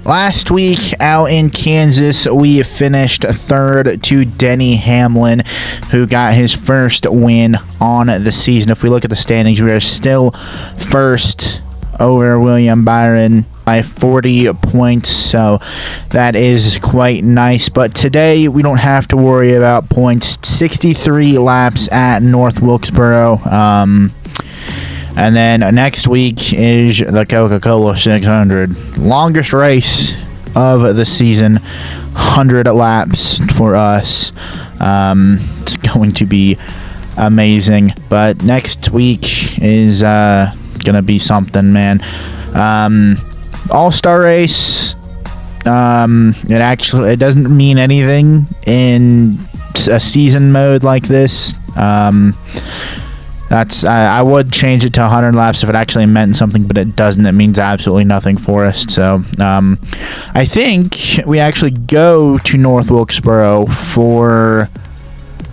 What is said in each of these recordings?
Last week out in Kansas, we finished third to Denny Hamlin, who got his first win on the season. If we look at the standings, we are still first over William Byron by 40 points, so that is quite nice. But today we don't have to worry about points. 63 laps at North Wilkesboro. And then next week is the Coca-Cola 600. Longest race of the season. 100 laps for us. It's going to be amazing. But next week is going to be something, man. All-Star race. It doesn't mean anything in a season mode like this. I would change it to 100 laps if it actually meant something, but it doesn't. It means absolutely nothing for us. So I think we actually go to North Wilkesboro for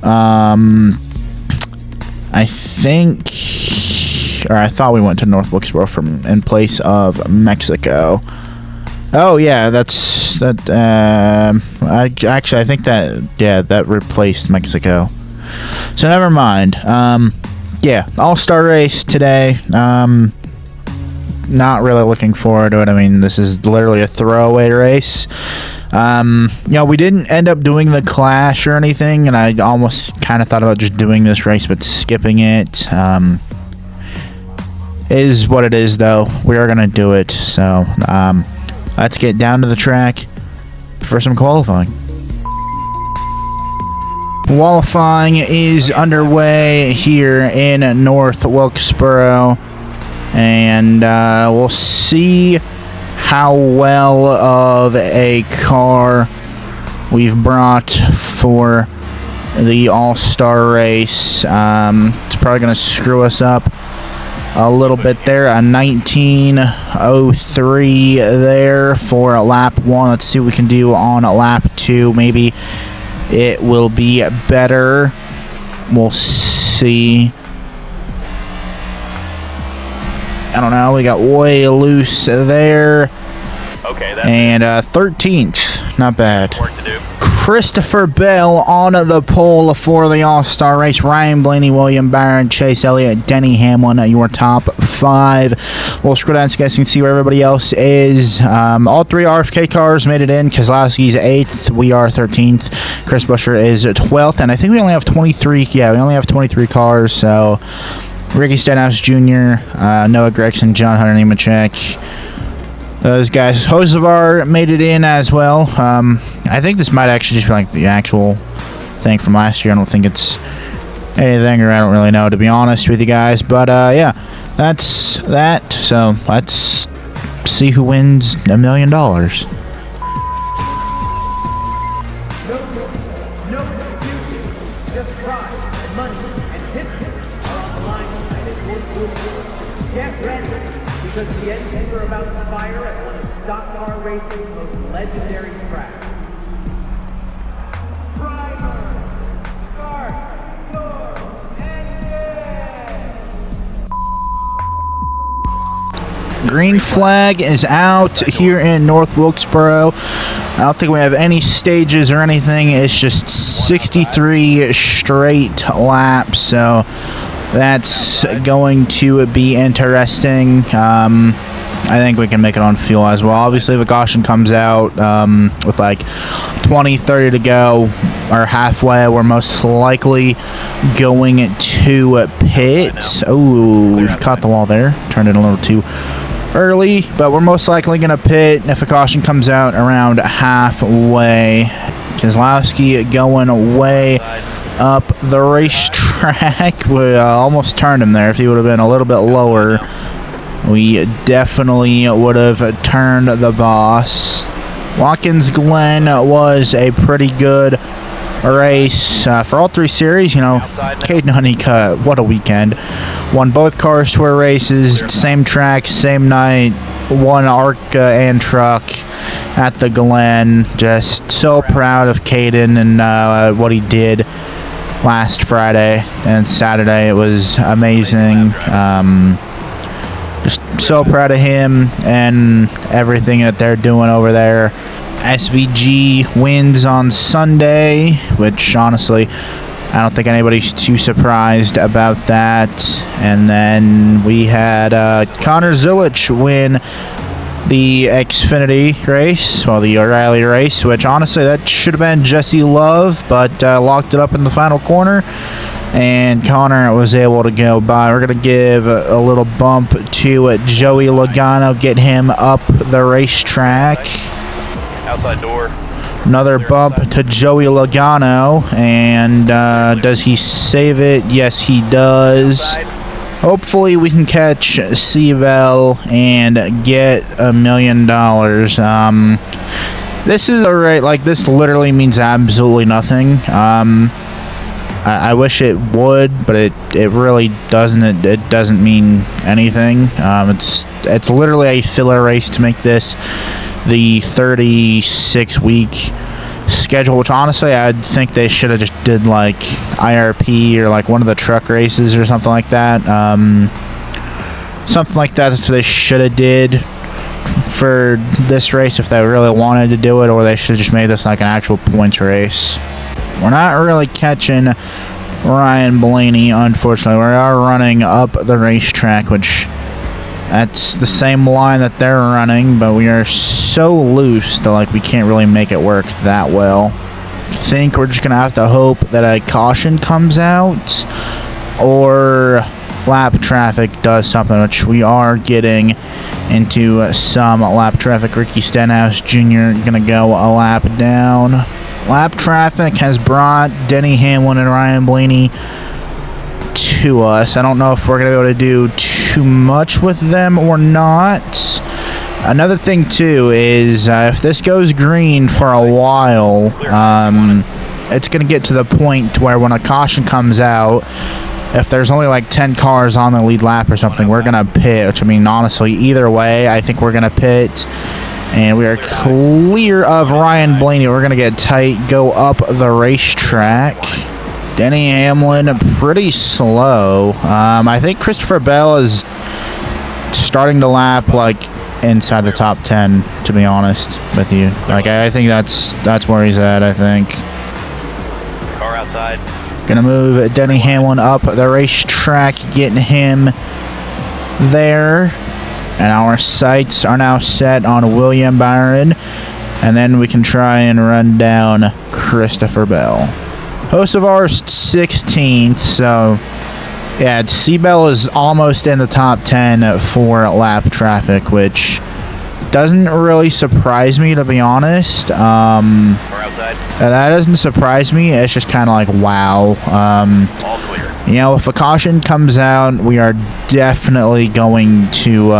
I thought we went to North Wilkesboro in place of Mexico. Oh yeah, I think that replaced Mexico. So never mind. Yeah, All-Star race today. Not really looking forward to it. I mean, this is literally a throwaway race. We didn't end up doing the Clash or anything, and I almost kind of thought about just doing this race, but skipping it. Is what it is, though. We are going to do it. So, let's get down to the track for some qualifying. Qualifying is underway here in North Wilkesboro, and we'll see how well of a car we've brought for the All-Star race. It's probably going to screw us up a little bit there. A 19:03 there for lap 1. Let's see what we can do on lap 2. Maybe it will be better. We'll see. I don't know. We got way loose there. Okay, and 13th. Not bad. Work to do. Christopher Bell on the pole for the All-Star race. Ryan Blaney, William Byron, Chase Elliott, Denny Hamlin, your top 5. We'll scroll down so you guys can see where everybody else is. All 3 RFK cars made it in. Kozlowski's 8th. We are 13th. Chris Buescher is 12th. And I think we only have 23. Yeah, we only have 23 cars. So Ricky Stenhouse Jr., Noah Gregson, John Hunter Nemechek. Those guys. Hocevar made it in as well. I think this might actually just be like the actual thing from last year. I don't think it's anything, or I don't really know, to be honest with you guys. But yeah, that's that. So let's see who wins $1 million. Get ready, because the engines are about to fire at one of stock car racing's most legendary tracks. Driver, start your engine! Green flag is out here in North Wilkesboro. I don't think we have any stages or anything. It's just 63 straight laps, so that's going to be interesting. I think we can make it on fuel as well. Obviously, if a caution comes out with like 20-30 to go, or halfway, we're most likely going to pit. Oh, we've caught the wall there. Turned it a little too early, but we're most likely going to pit if a caution comes out around halfway. Kozlowski going way up the racetrack. We almost turned him there. If he would have been a little bit lower, we definitely would have turned the boss. Watkins Glen was a pretty good race for all 3 series. You know, Caden Honeycutt, what a weekend. Won both cars tour races, same track, same night. Won ARCA and truck at the Glen. Just so proud of Caden and what he did last Friday and Saturday. It was amazing. Just so proud of him and everything that they're doing over there. SVG wins on Sunday, which honestly, I don't think anybody's too surprised about that. And then we had Connor Zilich win the Xfinity race, well, the O'Reilly race, which honestly, that should have been Jesse Love, but locked it up in the final corner. And Connor was able to go by. We're going to give a little bump to Joey Logano, get him up the racetrack. Outside door. Another bump to Joey Logano, and does he save it? Yes, he does. Hopefully we can catch Seabell and get $1 million. This is alright, like this literally means absolutely nothing. I wish it would, but it really doesn't. It doesn't mean anything. It's literally a filler race to make this the 36-week schedule, which honestly I think they should have just did like IRP or like one of the truck races or something like that. Something like that. That's what they should have did for this race if they really wanted to do it, or they should have just made this like an actual points race. We're not really catching Ryan Blaney, unfortunately. We are running up the racetrack, which that's the same line that they're running, but we are so loose that like we can't really make it work that well. I think we're just gonna have to hope that a caution comes out or lap traffic does something, which we are getting into some lap traffic. Ricky Stenhouse Jr. gonna go a lap down. Lap traffic has brought Denny Hamlin and Ryan Blaney to us. I don't know if we're going to be able to do too much with them or not. Another thing, too, is if this goes green for a while, it's going to get to the point where when a caution comes out, if there's only like 10 cars on the lead lap or something, we're going to pit, which, I mean, honestly, either way, I think we're going to pit. And we are clear of Ryan Blaney. We're going to get tight, go up the racetrack. Denny Hamlin, pretty slow. I think Christopher Bell is starting to lap, like, inside the top 10, to be honest with you. Like, I think that's where he's at, I think. Car outside. Going to move Denny Hamlin up the racetrack, getting him there. And our sights are now set on William Byron. And then we can try and run down Christopher Bell. Hocevar's 16th, so yeah, Seabell is almost in the top 10 for lap traffic, which doesn't really surprise me, to be honest. That doesn't surprise me. It's just kind of like, wow. All clear. You know, if a caution comes out, we are definitely going to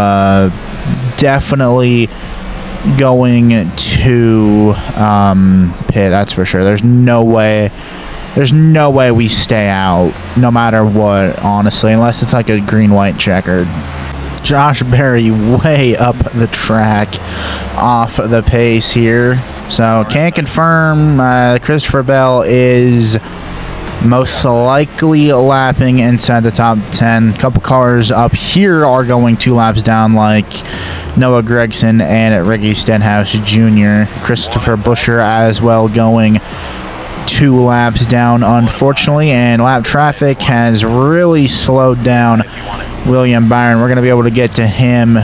pit. That's for sure. There's no way we stay out, no matter what, honestly, unless it's like a green-white checkered. Josh Berry way up the track, off the pace here. So can't confirm. Christopher Bell is most likely lapping inside the top 10. A couple cars up here are going 2 laps down, like Noah Gregson and Ricky Stenhouse Jr. Christopher Buescher as well going 2 laps down, unfortunately, and lap traffic has really slowed down William Byron. We're going to be able to get to him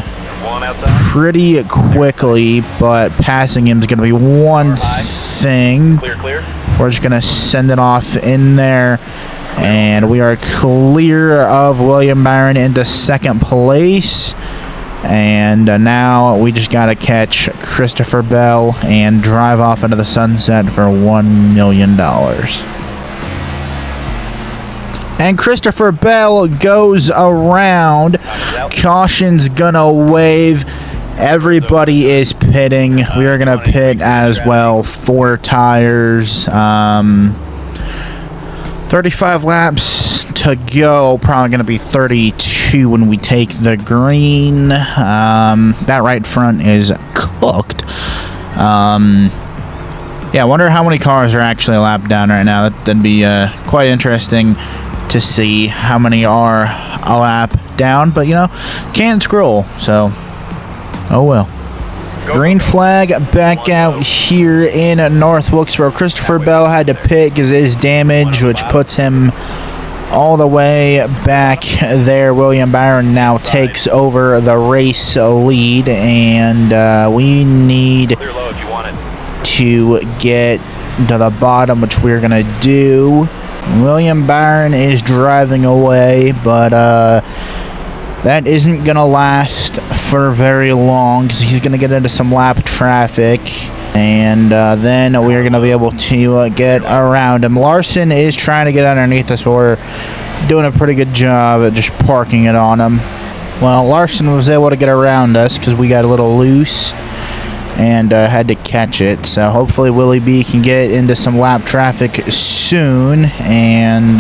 pretty quickly, but passing him is going to be one thing. Clear. We're just going to send it off in there, and we are clear of William Byron into second place. And now we just got to catch Christopher Bell and drive off into the sunset for $1 million. And Christopher Bell goes around. Caution's gonna wave. Everybody is pitting. We are gonna pit as well. 4 tires. 35 laps to go. Probably gonna be 32 when we take the green. That right front is cooked. Yeah, I wonder how many cars are actually lapped down right now. That'd be quite interesting to see how many are a lap down, but you know, can't scroll, so oh well. Green flag back out here in North Wilkesboro. Christopher Bell had to pit because of his damage, which puts him all the way back there. William Byron now takes over the race lead, and we need to get to the bottom, which we're going to do. William Byron is driving away, but that isn't going to last for very long because he's going to get into some lap traffic, and then we're going to be able to get around him. Larson is trying to get underneath us, but we're doing a pretty good job at just parking it on him. Well, Larson was able to get around us because we got a little loose and had to catch it. So hopefully Willie B can get into some lap traffic soon, and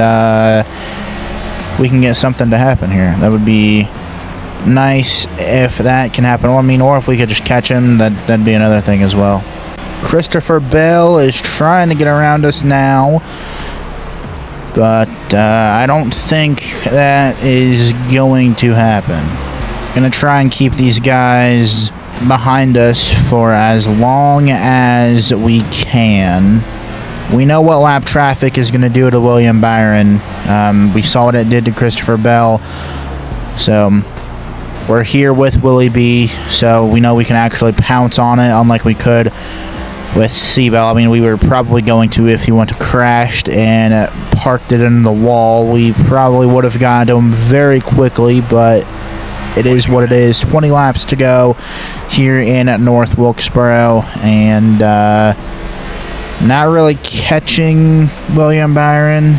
we can get something to happen here. That would be nice if that can happen. I mean, or if we could just catch him, that'd be another thing as well. Christopher Bell is trying to get around us now, but I don't think that is going to happen. Gonna try and keep these guys behind us for as long as we can. We know what lap traffic is going to do to William Byron. We saw what it did to Christopher Bell. So we're here with Willie B, so we know we can actually pounce on it, unlike we could with C-Bell. I mean, we were probably going to if he went to crashed and parked it in the wall. We probably would have gotten to him very quickly, but it is what it is. 20 laps to go here in North Wilkesboro, and not really catching William Byron.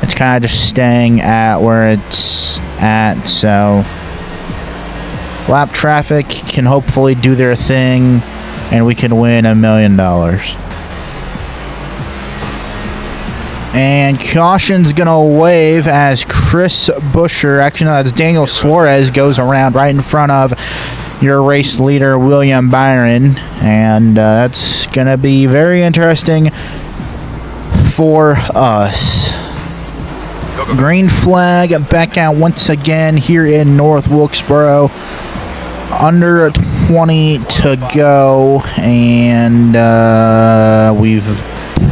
It's kind of just staying at where it's at, so lap traffic can hopefully do their thing, and we can win $1 million. And caution's gonna wave as Chris Buescher, actually no, that's Daniel Suarez, goes around right in front of your race leader William Byron, and that's gonna be very interesting for us. Green flag back out once again here in North Wilkesboro. Under 20 to go, and we've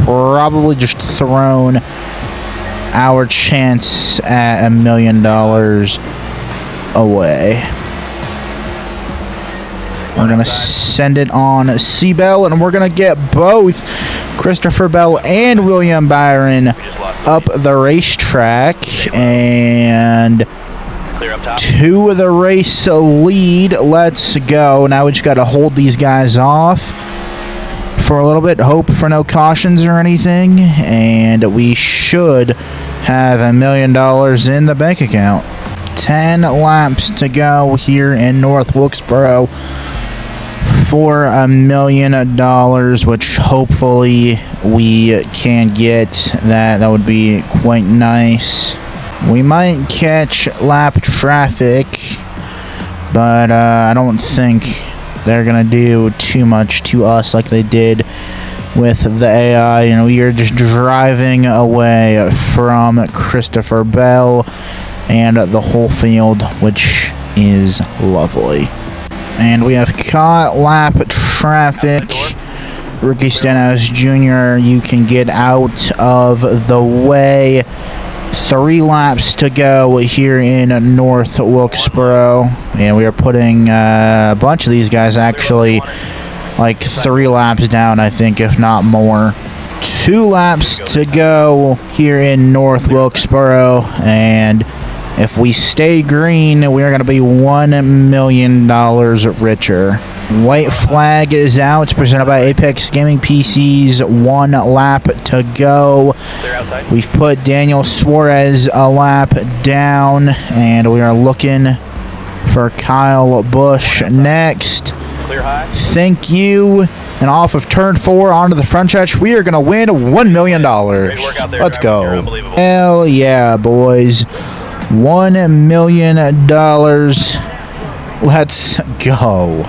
probably just thrown our chance at $1 million away. We're going to send it on C-Bell, and we're going to get both Christopher Bell and William Byron up the racetrack, and to the race lead. Let's go. Now we just got to hold these guys off for a little bit, hope for no cautions or anything, and we should have $1 million in the bank account. 10 laps to go here in North Wilkesboro for $1 million, which hopefully we can get. That would be quite nice. We might catch lap traffic, but I don't think they're gonna do too much to us like they did with the AI. You know, we are just driving away from Christopher Bell and the whole field, which is lovely. And we have caught lap traffic. Ricky Stenhouse Jr., you can get out of the way. 3 laps to go here in North Wilkesboro, and we are putting a bunch of these guys actually like 3 laps down, I think, if not more. 2 laps to go here in North Wilkesboro, and if we stay green, we are going to be $1 million richer. White flag is out. It's presented by Apex Gaming PCs. 1 lap to go. We've put Daniel Suarez a lap down, and we are looking for Kyle Busch next. Thank you. And off of turn 4 onto the front stretch, we are going to win $1 million. Let's go. Hell yeah, boys. $1 million. Let's go.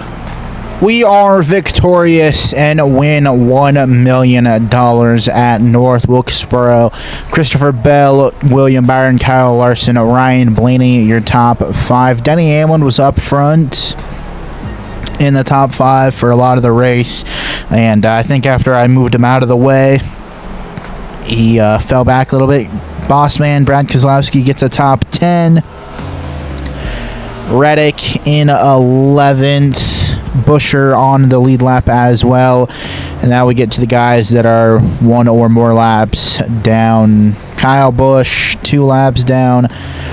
we are victorious and win $1 million at North Wilkesboro. Christopher Bell, William Byron, Kyle Larson, Ryan Blaney, your top 5. Denny Hamlin was up front in the top 5 for a lot of the race, and I think after I moved him out of the way, he fell back a little bit. Boss man Brad Keselowski gets a top 10. Reddick in 11th. Busher on the lead lap as well. And now we get to the guys that are 1 or more laps down. Kyle Busch, 2 laps down.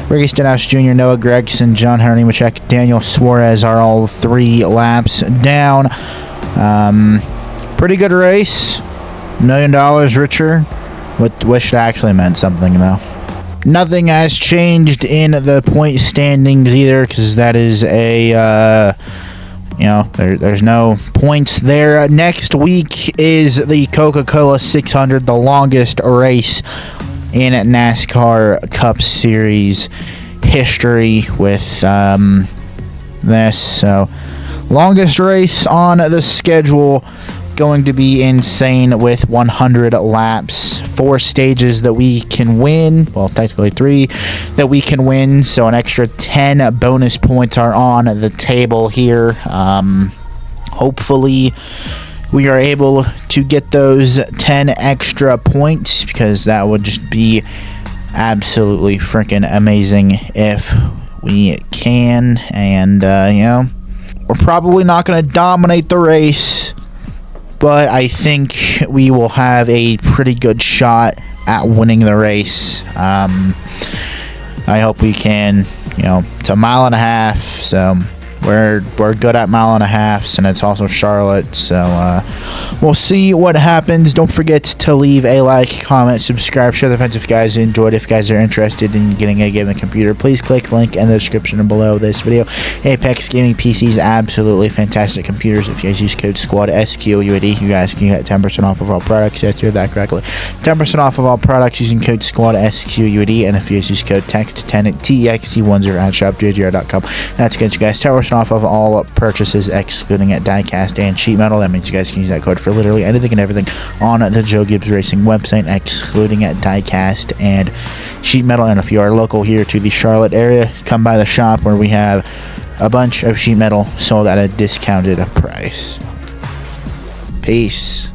Ricky Stenhouse Jr., Noah Gregson, John Henry Nemechek, Daniel Suarez are all 3 laps down. Pretty good race. $1 million richer. Wish it actually meant something, though. Nothing has changed in the point standings either, because that is a, there's no points there. Next week is the Coca-Cola 600, the longest race in NASCAR Cup Series history with this. So, longest race on the schedule. Going to be insane with 100 laps, 4 stages that we can win, well technically 3 that we can win, so an extra 10 bonus points are on the table here. Hopefully we are able to get those 10 extra points, because that would just be absolutely freaking amazing if we can. And we're probably not going to dominate the race, but I think we will have a pretty good shot at winning the race. I hope we can. It's a mile and a half, so we're good at mile and a half, and it's also Charlotte, so we'll see what happens. Don't forget to leave a like, comment, subscribe, share the fence if you guys enjoyed. If you guys are interested in getting a gaming computer, please click the link in the description below this video. Apex Gaming PCs, absolutely fantastic computers. If you guys use code SQUAD, SQUAD, you guys can get 10% off of all products. Yes, you heard that correctly. 10% off of all products using code SQUAD, SQUAD, and if you guys use code TEXT10, TEXT10 at shopjgr.com, that's going to get you guys 10% off of all purchases, excluding at diecast and sheet metal. That means you guys can use that code for literally anything and everything on the Joe Gibbs Racing website, excluding at diecast and sheet metal. And if you are local here to the Charlotte area, come by the shop where we have a bunch of sheet metal sold at a discounted price. Peace.